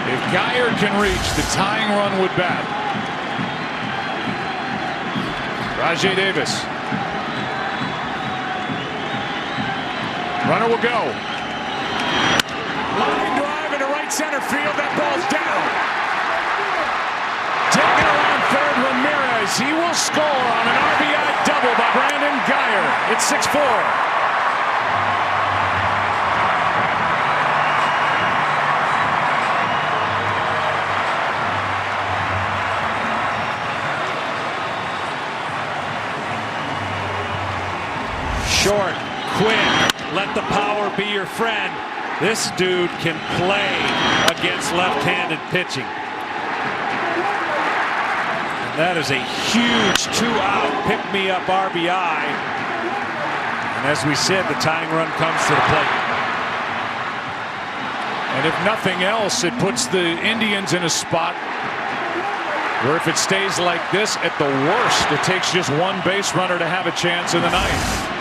If Geyer can reach, the tying run would bat. Rajai Davis. Runner will go. Line drive into right center field. That ball's down. Taking around third, Ramirez. He will score on an RBI double by Brandon Geyer. It's 6-4. Short, quick, let the power be your friend. This dude can play against left-handed pitching. And that is a huge two-out pick-me-up RBI. And as we said, the tying run comes to the plate. And if nothing else, it puts the Indians in a spot where if it stays like this, at the worst, it takes just one base runner to have a chance in the ninth.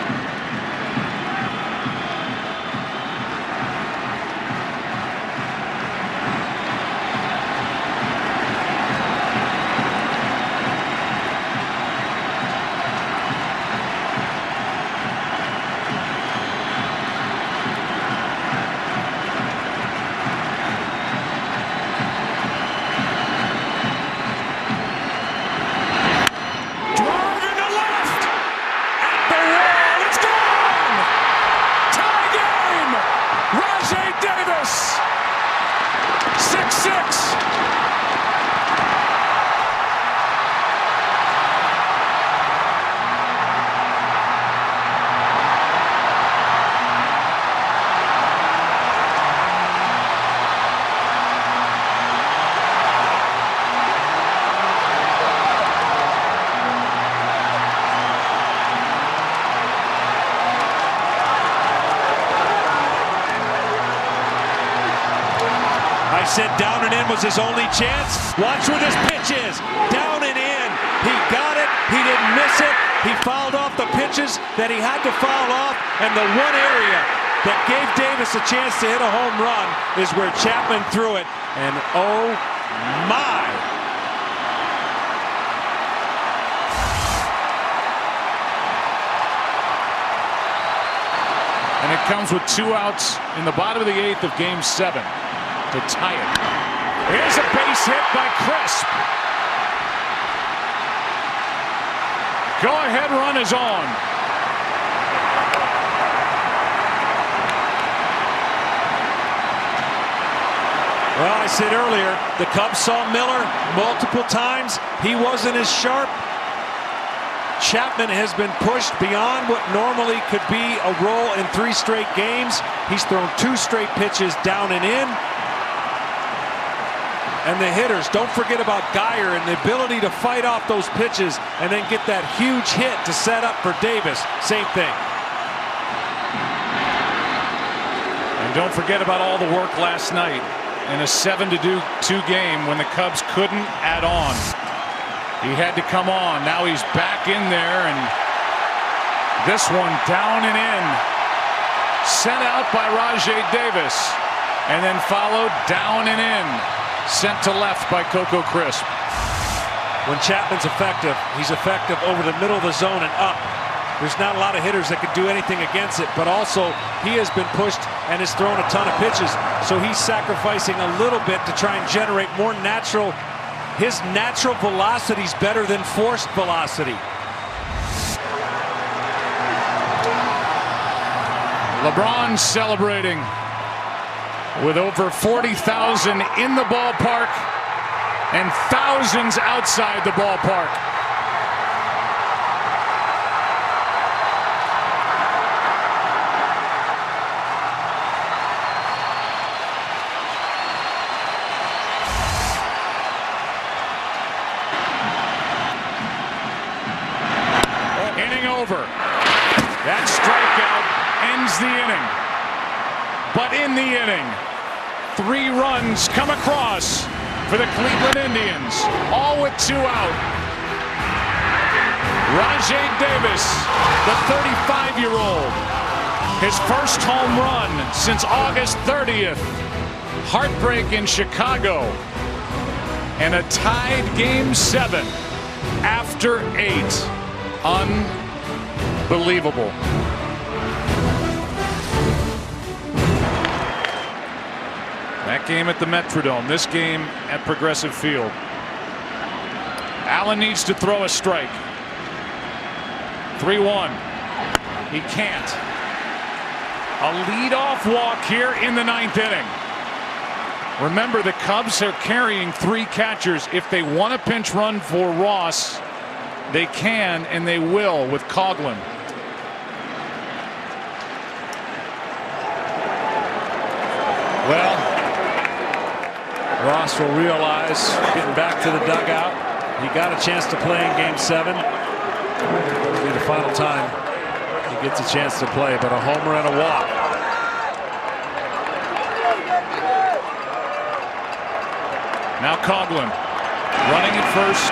I said down and in was his only chance. Watch where this pitch is. Down and in. He got it. He didn't miss it. He fouled off the pitches that he had to foul off. And the one area that gave Davis a chance to hit a home run is where Chapman threw it. And oh my. And it comes with 2 outs in the bottom of the 8th of Game 7 to tie it. Here's a base hit by Crisp. Go-ahead run is on. Well, I said earlier, the Cubs saw Miller multiple times. He wasn't as sharp. Chapman has been pushed beyond what normally could be a role in 3 straight games. He's thrown 2 straight pitches down and in. And the hitters, don't forget about Geyer and the ability to fight off those pitches and then get that huge hit to set up for Davis. Same thing. And don't forget about all the work last night in a 7-2 game when the Cubs couldn't add on. He had to come on. Now he's back in there, and this one down and in. Sent out by Rajai Davis, and then followed down and in. Sent to left by Coco Crisp. When Chapman's effective, he's effective over the middle of the zone and up. There's not a lot of hitters that could do anything against it, but also he has been pushed and has thrown a ton of pitches. So he's sacrificing a little bit to try and generate more natural. His natural velocity is better than forced velocity. LeBron celebrating with over 40,000 in the ballpark and thousands outside the ballpark. Inning over. That strikeout ends the inning. But in the inning, 3 runs come across for the Cleveland Indians, all with 2 out. Rajai Davis, the 35-year-old, his first home run since August 30th. Heartbreak in Chicago. And a tied Game 7 after 8. Unbelievable. That game at the Metrodome, this game at Progressive Field. Allen needs to throw a strike. 3-1. He can't. A leadoff walk here in the 9th inning. Remember, the Cubs are carrying 3 catchers. If they want a pinch run for Ross, they can and they will with Coghlan. Well, Ross will realize getting back to the dugout. He got a chance to play in Game 7. It'll be the final time he gets a chance to play, but a homer and a walk. Now Coghlan running at first.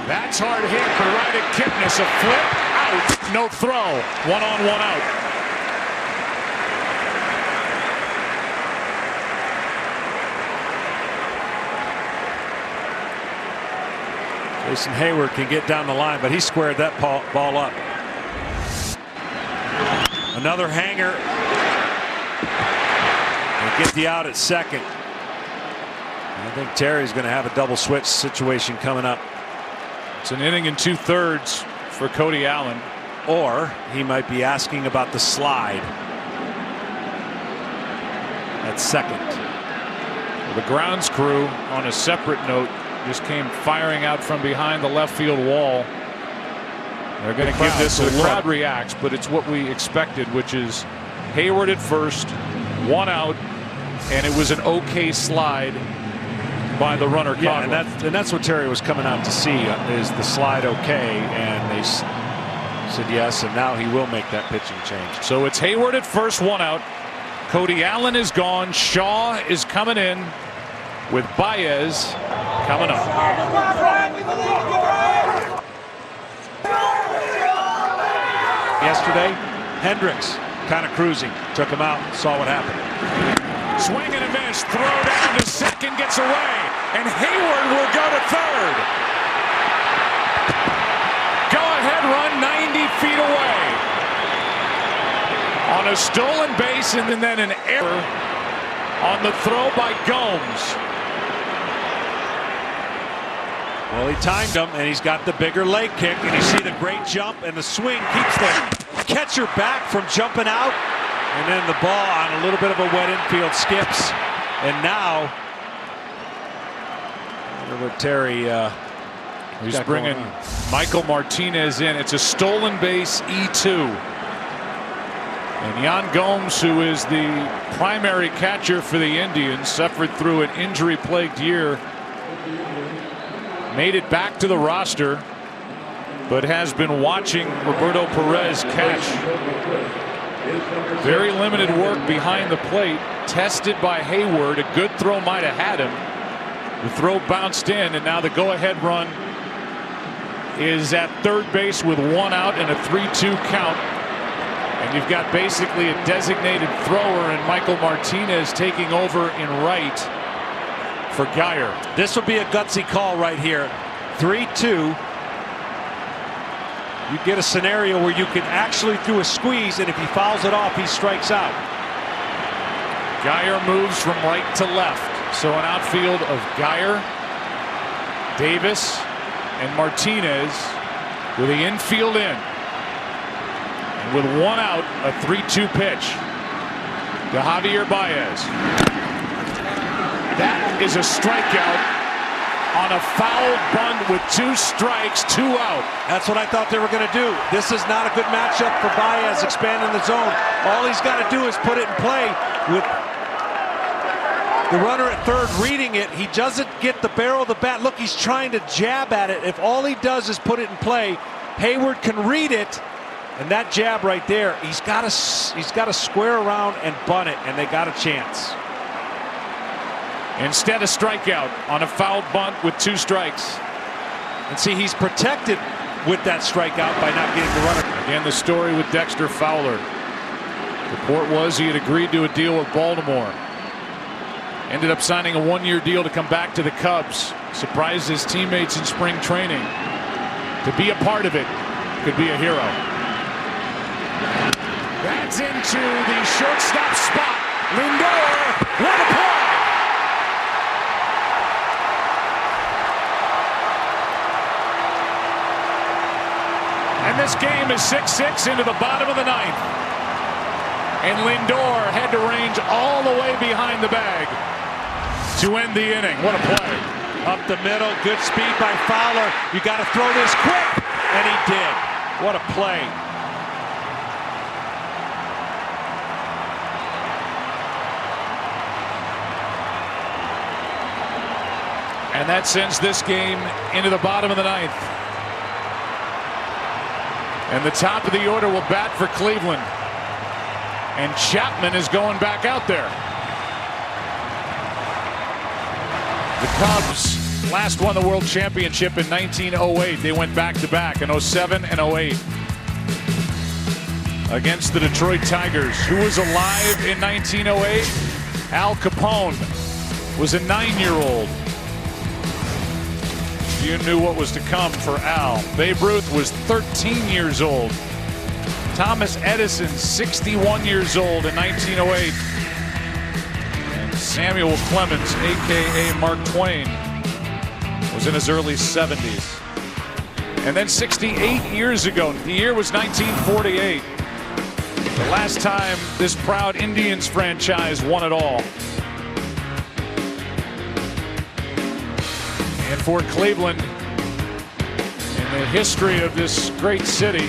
That's hard hit, but right at Kipnis. A flip, out, no throw. 1 on, 1 out. Jason Heyward can get down the line, but he squared that ball up. Another hanger. And get the out at second. I think Terry's going to have a double switch situation coming up. It's an inning and 2/3 for Cody Allen. Or he might be asking about the slide at second. Well, the grounds crew, on a separate note, just came firing out from behind the left field wall. They're going to give this a look. The crowd reacts, but it's what we expected, which is Heyward at first, 1 out, and it was an okay slide by the runner. Yeah, and that's what Terry was coming out to see, is the slide okay, and they said yes, and now he will make that pitching change. So it's Heyward at first, 1 out. Cody Allen is gone. Shaw is coming in with Baez coming up. Yesterday, Hendricks kind of cruising, took him out, saw what happened. Swing and a miss, throw down to second, gets away, and Heyward will go to third. Go ahead run 90 feet away on a stolen base, and then an error on the throw by Gomes. Well, he timed him, and he's got the bigger leg kick, and you see the great jump, and the swing keeps the catcher back from jumping out, and then the ball on a little bit of a wet infield skips, and now what Terry he's bringing Michael Martinez in. It's a stolen base E2, and Yan Gomes, who is the primary catcher for the Indians, suffered through an injury-plagued year. Made it back to the roster, but has been watching Roberto Perez catch. Very limited work behind the plate. Tested by Heyward. A good throw might have had him. The throw bounced in, and now the go-ahead run is at third base with 1 out and a 3-2 count. And you've got basically a designated thrower and Michael Martinez taking over in right for Geyer. This would be a gutsy call right here. 3-2. You get a scenario where you can actually do a squeeze, and if he fouls it off, he strikes out. Geyer moves from right to left. So an outfield of Geyer, Davis, and Martinez with the infield in. And with 1 out, a 3-2 pitch to Javier Baez. That is a strikeout on a foul bunt with 2 strikes, 2 out. That's what I thought they were going to do. This is not a good matchup for Baez expanding the zone. All he's got to do is put it in play with the runner at third reading it. He doesn't get the barrel of the bat. Look, he's trying to jab at it. If all he does is put it in play, Heyward can read it. And that jab right there, he's got to square around and bunt it, and they got a chance. Instead, a strikeout on a foul bunt with 2 strikes. And see, he's protected with that strikeout by not getting the runner. Again, the story with Dexter Fowler. The report was he had agreed to a deal with Baltimore. Ended up signing a one-year deal to come back to the Cubs. Surprised his teammates in spring training. To be a part of it could be a hero. That's into the shortstop spot. Lindor, what a play! And this game is 6-6 into the bottom of the ninth. And Lindor had to range all the way behind the bag to end the inning. What a play. Up the middle, good speed by Fowler. You got to throw this quick, and he did. What a play. And that sends this game into the bottom of the ninth. And the top of the order will bat for Cleveland. And Chapman is going back out there. The Cubs last won the World Championship in 1908. They went back-to-back in 07 and 08 against the Detroit Tigers. Who was alive in 1908? Al Capone was a 9-year-old. You knew what was to come for Al. Babe Ruth was 13 years old. Thomas Edison, 61 years old in 1908. And Samuel Clemens, a.k.a. Mark Twain, was in his early 70s. And then 68 years ago, the year was 1948. The last time this proud Indians franchise won it all. And for Cleveland, in the history of this great city,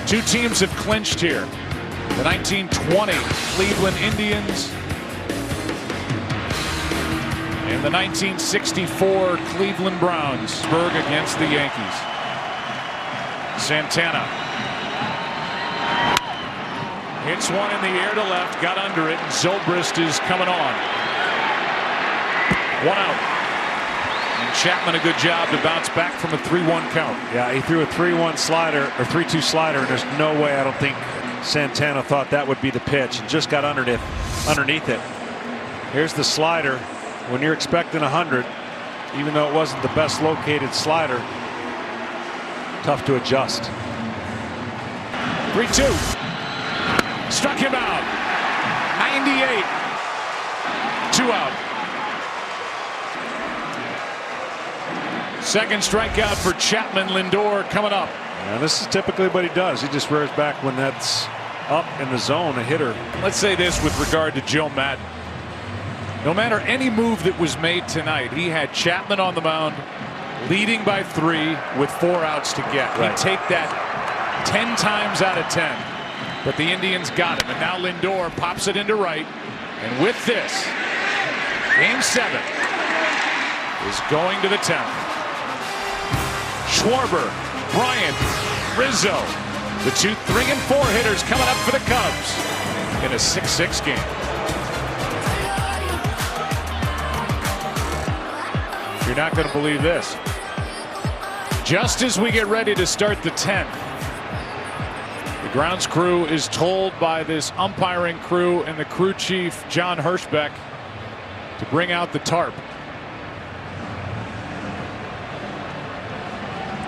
two teams have clinched here. The 1920 Cleveland Indians and the 1964 Cleveland Browns. Berg against the Yankees. Santana hits one in the air to left, got under it, and Zobrist is coming on. One out. And Chapman a good job to bounce back from a 3-1 count. Yeah, he threw a 3-1 slider or 3-2 slider, and there's no way I don't think Santana thought that would be the pitch and just got underneath it. Here's the slider. When you're expecting 100, even though it wasn't the best located slider, tough to adjust. 3-2. Struck him out. 98. 2 out. Second strikeout for Chapman. Lindor coming up. And this is typically what he does. He just rears back when that's up in the zone, a hitter. Let's say this with regard to Joe Maddon. No matter any move that was made tonight, he had Chapman on the mound, leading by 3 with 4 outs to get. Right. He'd take that 10 times out of 10. But the Indians got him. And now Lindor pops it into right. And with this, Game 7 is going to the 10th. Schwarber, Bryant, Rizzo, the 2, 3, and 4 hitters coming up for the Cubs in a 6-6 game. You're not going to believe this. Just as we get ready to start the 10th, the grounds crew is told by this umpiring crew and the crew chief, John Hirschbeck, to bring out the tarp.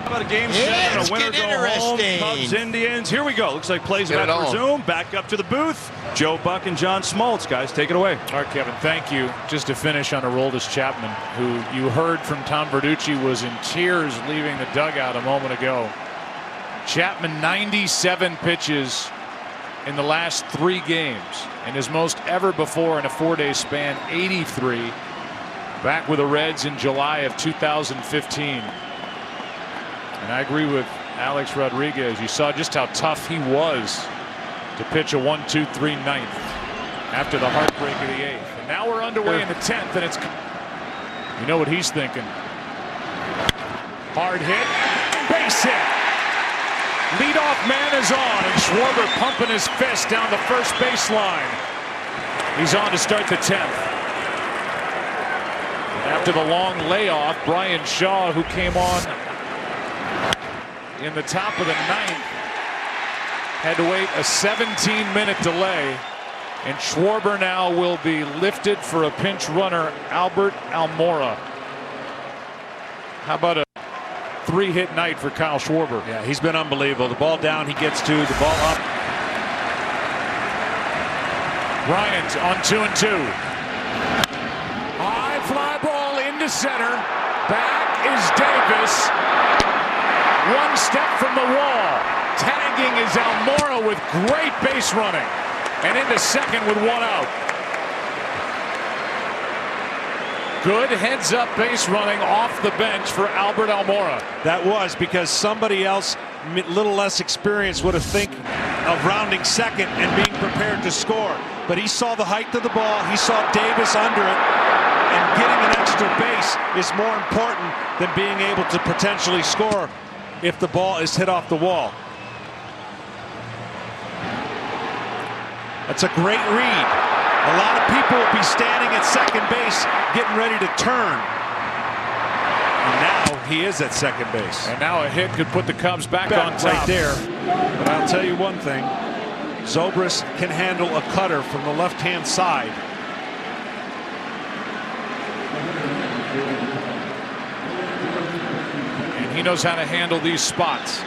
How about a game 7, a winner go home, Cubs, Indians. Here we go. Looks like plays about to resume. Back up to the booth. Joe Buck and John Smoltz. Guys, take it away. All right, Kevin, thank you. Just to finish on Aroldis Chapman, who you heard from Tom Verducci was in tears leaving the dugout a moment ago. Chapman, 97 pitches in the last 3 games, and his most ever before in a 4-day span, 83. Back with the Reds in July of 2015. And I agree with Alex Rodriguez. You saw just how tough he was to pitch a 1-2-3 ninth after the heartbreak of the 8th. And now we're underway in the 10th, and it's, you know what he's thinking. Hard hit, base hit. Leadoff man is on, and Schwarber pumping his fist down the first baseline. He's on to start the 10th. And after the long layoff, Brian Shaw, who came on in the top of the ninth had to wait a 17-minute delay, and Schwarber now will be lifted for a pinch runner, Albert Almora. How about a 3-hit night for Kyle Schwarber? Yeah, he's been unbelievable. The ball down, he gets to the ball up. Bryant on 2-2. High fly ball into center. Back is Davis. One step from the wall. Tagging is Almora with great base running. And into second with one out. Good heads-up base running off the bench for Albert Almora. That was because somebody else, a little less experienced, would have think of rounding second and being prepared to score. But he saw the height of the ball. He saw Davis under it. And getting an extra base is more important than being able to potentially score if the ball is hit off the wall. That's a great read. A lot of people will be standing at second base getting ready to turn. And now he is at second base. And now a hit could put the Cubs back on top. Right there. But I'll tell you one thing. Zobrist can handle a cutter from the left-hand side. And he knows how to handle these spots.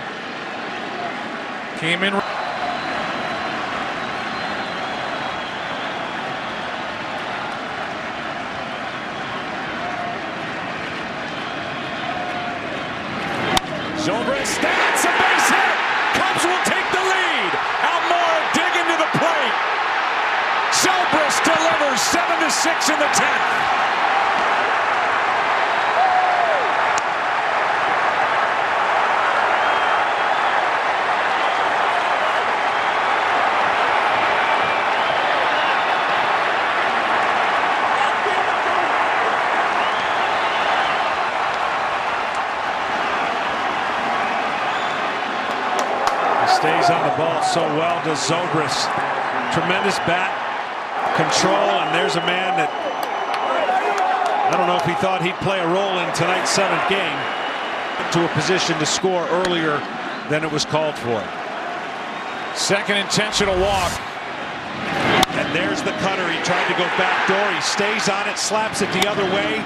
Came in. Zobrist, that's a base hit. Cubs will take the lead. Almora digging to the plate. Zobrist delivers 7-6 in the 10th. Stays on the ball so well, does Zobrist. Tremendous bat control, and there's a man that I don't know if he thought he'd play a role in tonight's 7th game. To a position to score earlier than it was called for. Second intentional walk. And there's the cutter. He tried to go backdoor. He stays on it, slaps it the other way.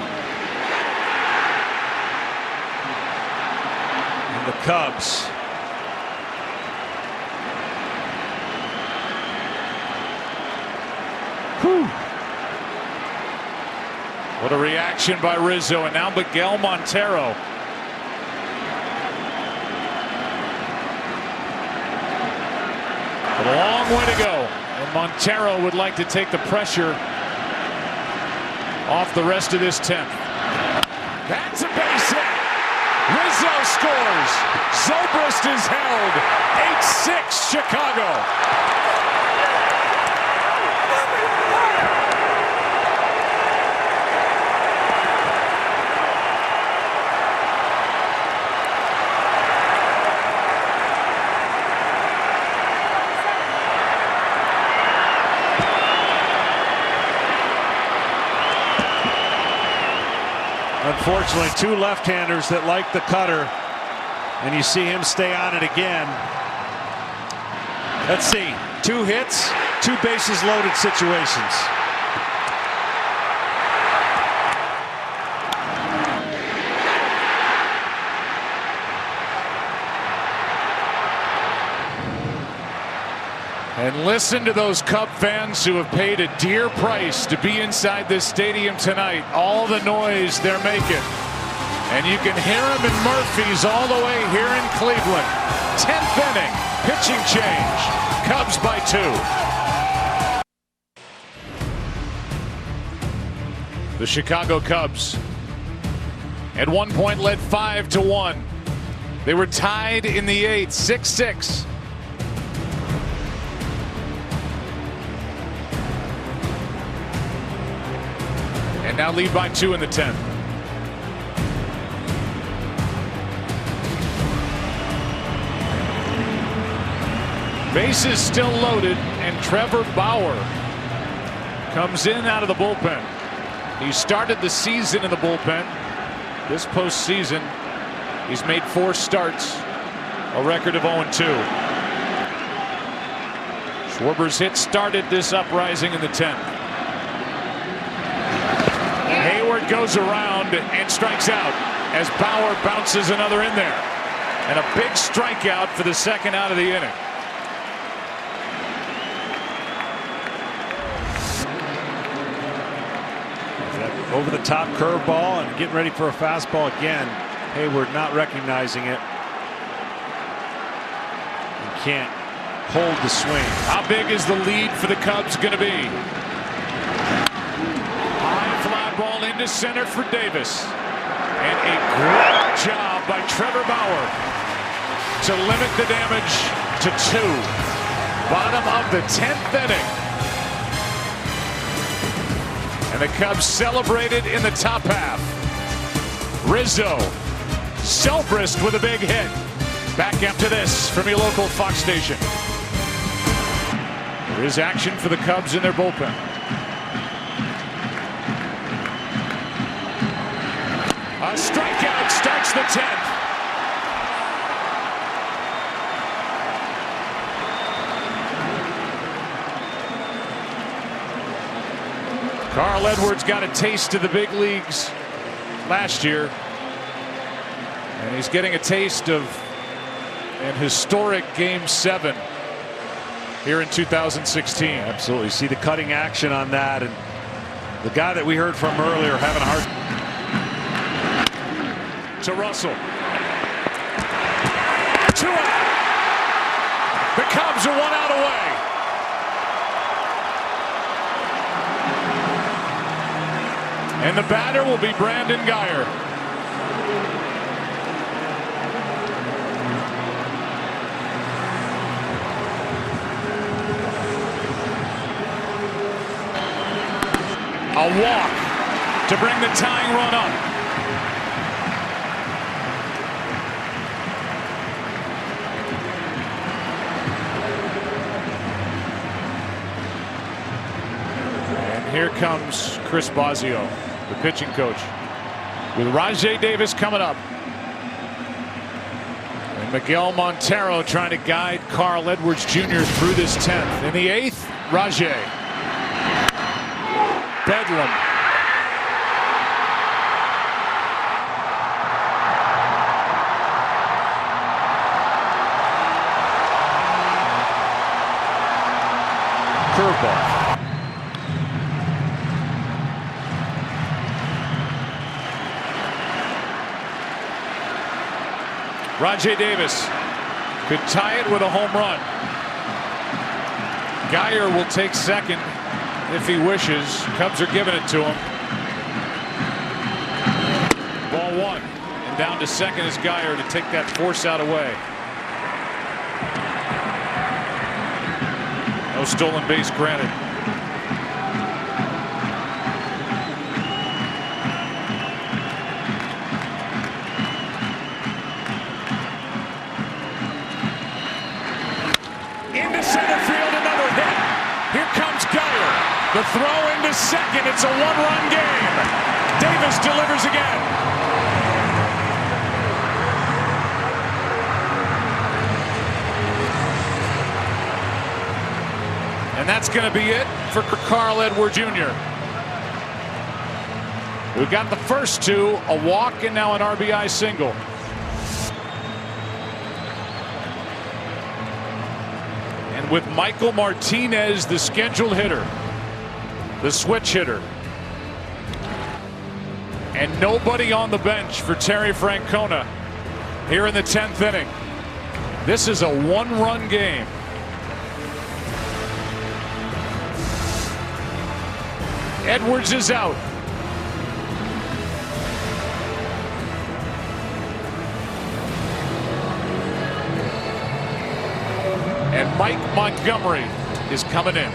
And the Cubs What a reaction by Rizzo, and now Miguel Montero. But a long way to go, and Montero would like to take the pressure off the rest of this 10th. That's a base hit. Rizzo scores. Zobrist is held. 8-6 Chicago. Unfortunately, two left-handers that like the cutter, and you see him stay on it again. Let's see, 2 hits, 2 bases loaded situations. And listen to those Cub fans who have paid a dear price to be inside this stadium tonight. All the noise they're making. And you can hear them in Murphy's all the way here in Cleveland. 10th inning, pitching change. Cubs by 2. The Chicago Cubs at one point led 5-1. They were tied in the 8th, 6-6. And now lead by 2 in the 10th. Bases still loaded, and Trevor Bauer comes in out of the bullpen. He started the season in the bullpen. This postseason, he's made 4 starts. a record of 0-2. Schwarber's hit started this uprising in the 10th. Hayward goes around and strikes out as Bauer bounces another in there. And a big strikeout for the second out of the inning. Over the top curveball and getting ready for a fastball again. Hayward not recognizing it. And can't hold the swing. How big is the lead for the Cubs going to be? High fly ball into center for Davis. And a great job by Trevor Bauer to limit the damage to 2. Bottom of the 10th inning. And the Cubs celebrated in the top half. Rizzo, Selbrist with a big hit. Back after this from your local Fox station. There is action for the Cubs in their bullpen. A strikeout starts the 10th. Carl Edwards got a taste of the big leagues last year. And he's getting a taste of an historic Game 7 here in 2016. Absolutely. See the cutting action on that. And the guy that we heard from earlier having a hard to Russell. 2 out. The Cubs are 1 out away. And the batter will be Brandon Guyer. A walk to bring the tying run up. Here comes Chris Bosio, the pitching coach, with Rajai Davis coming up. And Miguel Montero trying to guide Carl Edwards Jr. through this 10th. In the 8th, Rajai. Bedlam. Curveball. Rajai Davis could tie it with a home run. Guyer will take second if he wishes. Cubs are giving it to him. Ball 1. And down to second is Guyer to take that force out away. No stolen base granted. The throw into second. It's a 1-run game. Davis delivers again. And that's going to be it for Carl Edwards Jr. We've got the first 2, a walk and now an RBI single. And with Michael Martinez, the scheduled hitter, the switch hitter, and nobody on the bench for Terry Francona here in the 10th inning. This is a 1-run game. Edwards is out. And Mike Montgomery is coming in.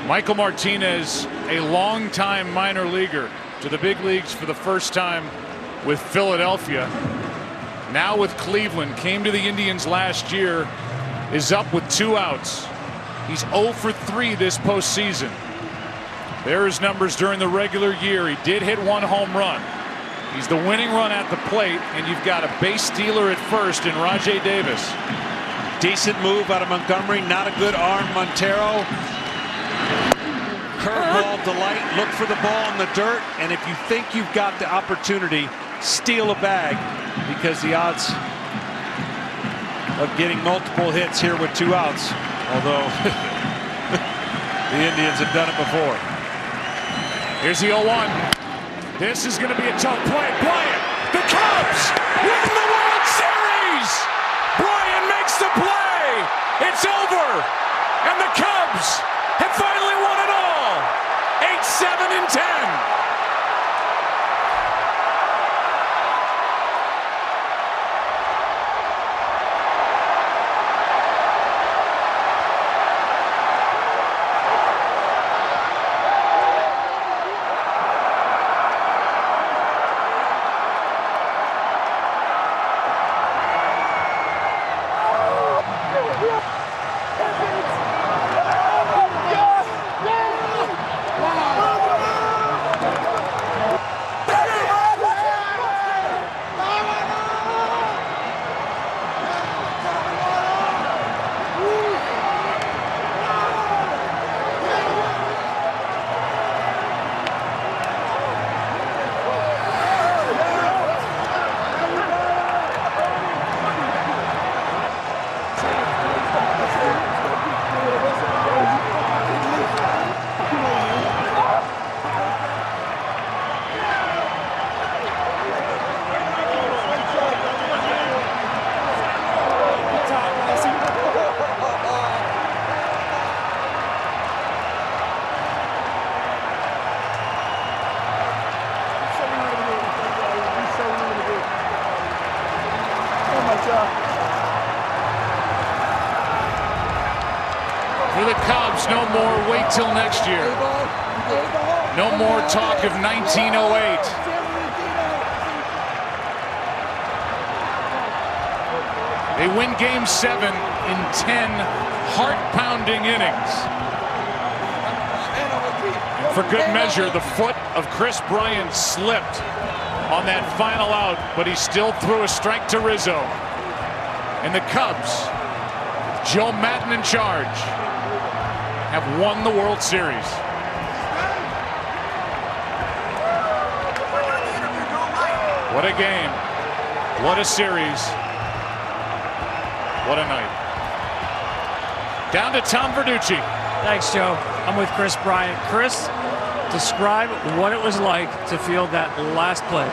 Michael Martinez, a longtime minor leaguer, to the big leagues for the first time with Philadelphia. Now with Cleveland, came to the Indians last year, is up with 2 outs. He's 0 for 3 this postseason. There are his numbers during the regular year. He did hit 1 home run. He's the winning run at the plate, and you've got a base stealer at first in Rajai Davis. Decent move out of Montgomery. Not a good arm, Montero. Curveball delight. Look for the ball in the dirt, and if you think you've got the opportunity, steal a bag, because the odds of getting multiple hits here with 2 outs, although the Indians have done it before. Here's the 0-1. This is going to be a tough play. Bryant, the Cubs win the World Series. Bryant makes the play. It's over, and the Cubs have finally won it all. 8-7-10. For the Cubs, no more wait till next year. No more talk of 1908. They win Game 7 in 10 heart-pounding innings. For good measure, the foot of Kris Bryant slipped on that final out, but he still threw a strike to Rizzo. And the Cubs, Joe Maddon in charge, have won the World Series. What a game. What a series. What a night. Down to Tom Verducci. Thanks, Joe. I'm with Kris Bryant. Kris, describe what it was like to field that last play.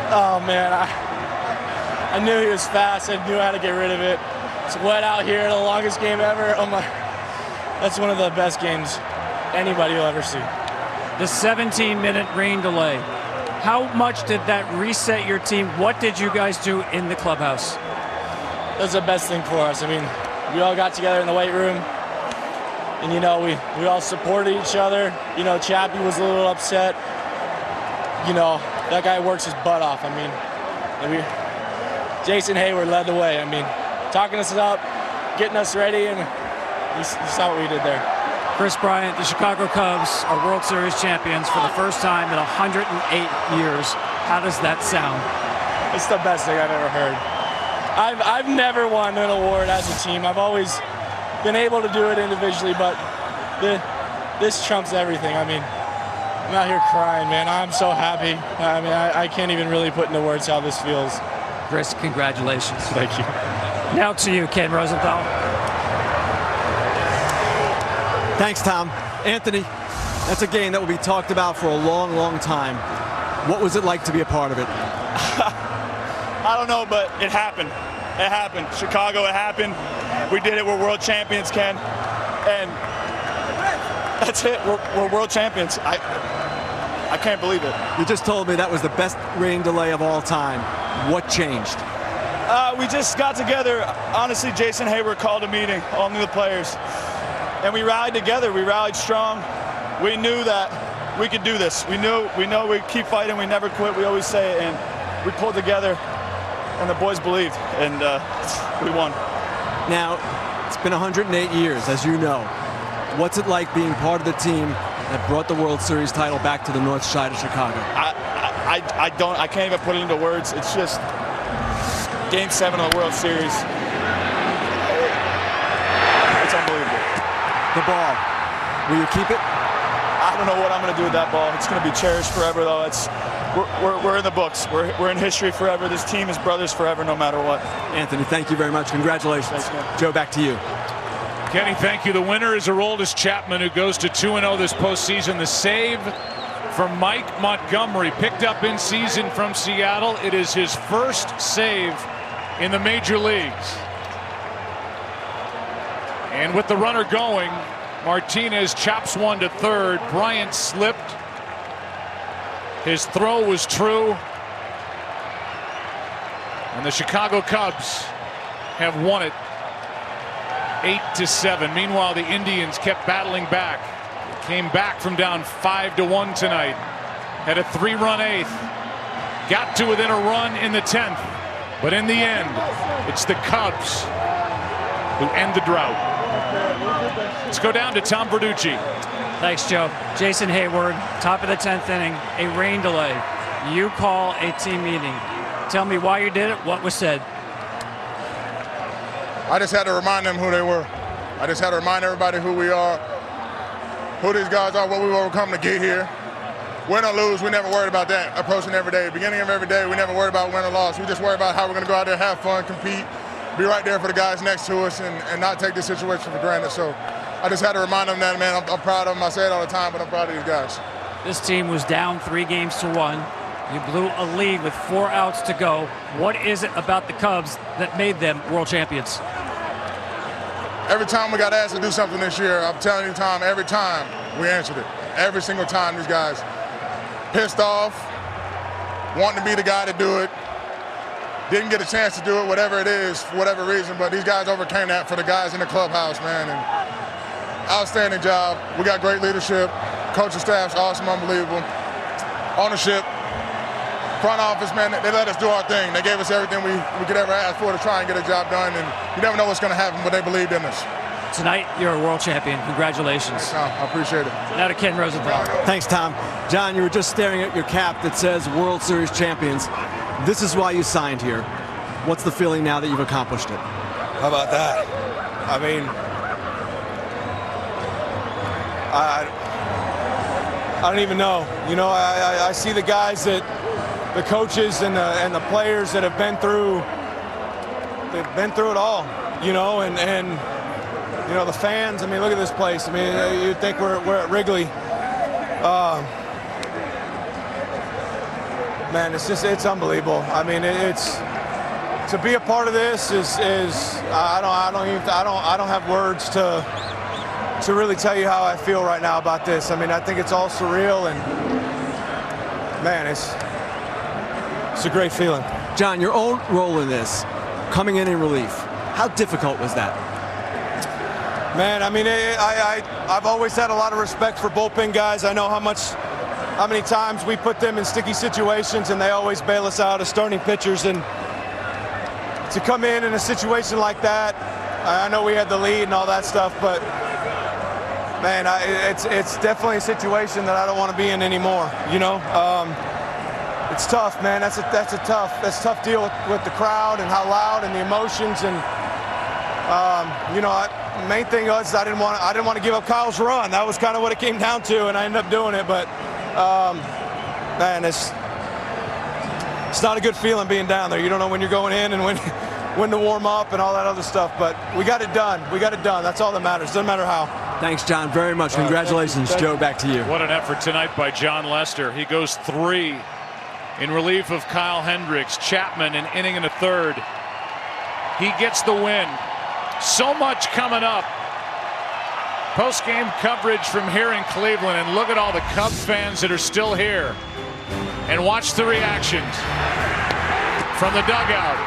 Oh, man. I knew he was fast. I knew how to get rid of it. It's wet out here, the longest game ever. Oh, my. That's one of the best games anybody will ever see. The 17-minute rain delay. How much did that reset your team? What did you guys do in the clubhouse? That's the best thing for us. I mean, we all got together in the weight room, and, you know, we all supported each other. You know, Chappie was a little upset. You know, that guy works his butt off. I mean, Jason Heyward led the way. I mean, talking us up, getting us ready, and you saw what we did there. Kris Bryant, the Chicago Cubs are World Series champions for the first time in 108 years. How does that sound? It's the best thing I've ever heard. I've never won an award as a team. I've always been able to do it individually, but this trumps everything. I mean, I'm out here crying, man. I'm so happy. I mean, I can't even really put into words how this feels. Kris, congratulations. Thank you. Now to you, Ken Rosenthal. Thanks, Tom. Anthony, that's a game that will be talked about for a long, long time. What was it like to be a part of it? I don't know, but it happened. It happened. Chicago, it happened. We did it. We're world champions, Ken. And that's it. We're world champions. I can't believe it. You just told me that was the best rain delay of all time. What changed? We just got together. Honestly, Jason Heyward called a meeting, all new players. And we rallied together. We rallied strong. We knew that we could do this. We know we keep fighting. We never quit. We always say it. And we pulled together, and the boys believed, and we won. Now, it's been 108 years, as you know. What's it like being part of the team that brought the World Series title back to the north side of Chicago? I I can't even put it into words. It's just Game 7 of the World Series. It's unbelievable. The ball, will you keep it? I don't know what I'm going to do with that ball. It's going to be cherished forever, though. We're in the books. We're in history forever. This team is brothers forever, no matter what. Anthony, thank you very much. Congratulations. Thanks, man. Joe, back to you. Kenny, thank you. The winner is Aroldis Chapman, who goes to 2-0 this postseason. The save from Mike Montgomery, picked up in season from Seattle. It is his first save in the major leagues. And with the runner going, Martinez chops one to third. Bryant slipped. His throw was true. And the Chicago Cubs have won it 8-7. Meanwhile, the Indians kept battling back. Came back from down 5-1 tonight. Had a 3-run eighth. Got to within a run in the 10th. But in the end, it's the Cubs who end the drought. Let's go down to Tom Verducci. Thanks, Joe. Jason Hayward, top of the 10th inning, a rain delay. You call a team meeting. Tell me why you did it, what was said. I just had to remind them who they were. I just had to remind everybody who we are, who these guys are, what we've overcome to get here. Win or lose, we never worried about that approaching every day. Beginning of every day, we never worried about win or loss. We just worry about how we're going to go out there, have fun, compete, be right there for the guys next to us, and not take this situation for granted. So I just had to remind them that, man, I'm proud of them. I say it all the time, but I'm proud of these guys. This team was down 3-1. You blew a lead with 4 outs to go. What is it about the Cubs that made them world champions? Every time we got asked to do something this year, I'm telling you, Tom, every time we answered it. Every single time these guys pissed off, wanting to be the guy to do it, didn't get a chance to do it, whatever it is, for whatever reason, but these guys overcame that for the guys in the clubhouse, man, and outstanding job. We got great leadership. Coaching staff's awesome, unbelievable. Ownership, front office, man, they let us do our thing. They gave us everything we could ever ask for to try and get a job done, and you never know what's going to happen, but they believed in us. Tonight, you're a world champion. Congratulations. I appreciate it. Now to Ken Rosenthal. Thanks, Tom. John, you were just staring at your cap that says World Series champions. This is why you signed here. What's the feeling now that you've accomplished it? How about that? I mean, I don't even know. You know, I see the guys that, the coaches and the players that have been through. They've been through it all. You know, and you know the fans. I mean, look at this place. I mean, you'd think we're at Wrigley. Man, it's unbelievable. I mean, it's to be a part of this is I don't have words to really tell you how I feel right now about this. I mean, I think it's all surreal, and man, it's a great feeling. John, your own role in this, coming in relief, how difficult was that? Man, I mean, I've always had a lot of respect for bullpen guys. I know how many times we put them in sticky situations and they always bail us out as starting pitchers. And to come in a situation like that, I know we had the lead and all that stuff, but man, it's definitely a situation that I don't want to be in anymore. You know, it's tough, man. That's a tough deal with the crowd and how loud and the emotions. And you know, the main thing was I didn't want to give up Kyle's run. That was kind of what it came down to, and I ended up doing it. But man, it's not a good feeling being down there. You don't know when you're going in and when to warm up and all that other stuff. But we got it done. We got it done. That's all that matters. Doesn't matter how. Thanks, John, very much. Congratulations. Thank you. Joe, back to you. What an effort tonight by John Lester. He goes 3 in relief of Kyle Hendricks. Chapman an inning and a third. He gets the win. So much coming up. Post-game coverage from here in Cleveland, and look at all the Cubs fans that are still here. And watch the reactions from the dugout.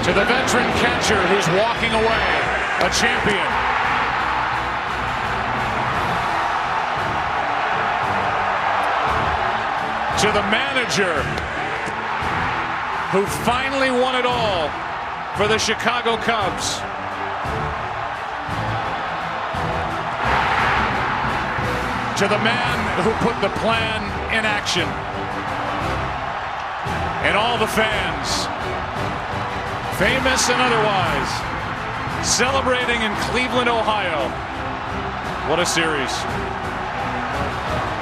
To the veteran catcher who's walking away, a champion. To the manager who finally won it all for the Chicago Cubs. to the man who put the plan in action. And all the fans, famous and otherwise, celebrating in Cleveland, Ohio. What a series.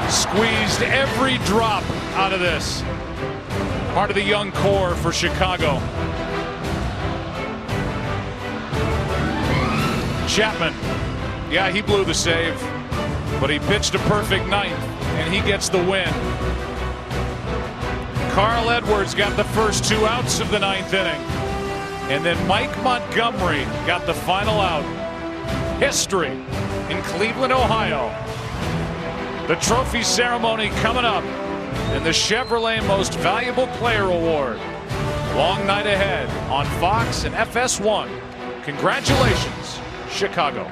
Squeezed every drop out of this. Part of the young core for Chicago. Chapman, yeah, he blew the save, but he pitched a perfect ninth, and he gets the win. Carl Edwards got the first 2 outs of the 9th inning. And then Mike Montgomery got the final out. History in Cleveland, Ohio. The trophy ceremony coming up, and the Chevrolet Most Valuable Player Award. Long night ahead on Fox and FS1. Congratulations, Chicago.